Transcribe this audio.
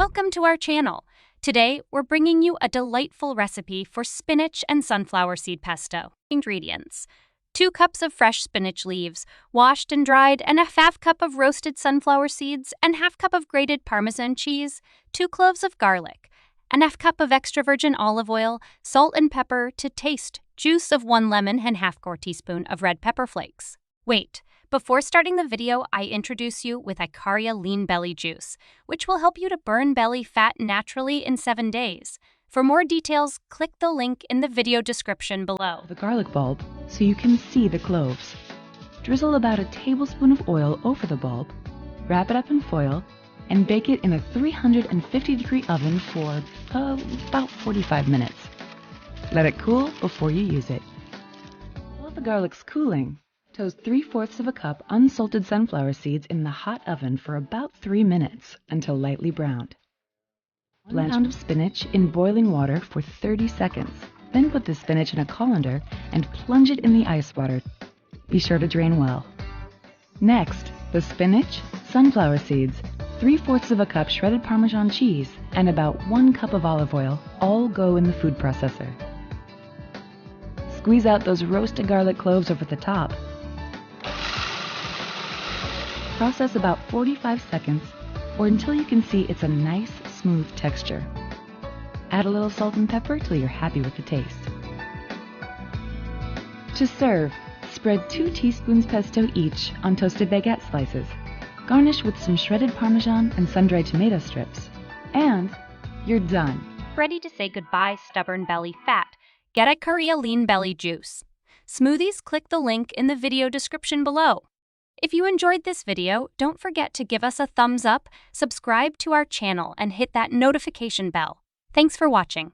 Welcome to our channel. Today, we're bringing you a delightful recipe for spinach and sunflower seed pesto. Ingredients: 2 cups of fresh spinach leaves, washed and dried, and a half cup of roasted sunflower seeds, and half cup of grated Parmesan cheese, 2 cloves of garlic, and half cup of extra virgin olive oil, salt and pepper to taste, juice of 1 lemon, and half teaspoon of red pepper flakes. Wait, before starting the video, I introduce you with Icaria Lean Belly Juice, which will help you to burn belly fat naturally in 7 days. For more details, click the link in the video description below. The garlic bulb so you can see the cloves. Drizzle about a tablespoon of oil over the bulb, wrap it up in foil, and bake it in a 350-degree oven for about 45 minutes. Let it cool before you use it. While the garlic's cooling, toast 3/4 of a cup unsalted sunflower seeds in the hot oven for about 3 minutes until lightly browned. Blend 1 pound of spinach in boiling water for 30 seconds. Then put the spinach in a colander and plunge it in the ice water. Be sure to drain well. Next, the spinach, sunflower seeds, 3/4 of a cup shredded Parmesan cheese, and about 1 cup of olive oil all go in the food processor. Squeeze out those roasted garlic cloves over the top. Process about 45 seconds or until you can see it's a nice, smooth texture. Add a little salt and pepper till you're happy with the taste. To serve, spread 2 teaspoons pesto each on toasted baguette slices. Garnish with some shredded Parmesan and sun-dried tomato strips. And you're done. Ready to say goodbye, stubborn belly fat. Get Icaria Lean Belly Juice. Smoothies, click the link in the video description below. If you enjoyed this video, don't forget to give us a thumbs up, subscribe to our channel, and hit that notification bell. Thanks for watching.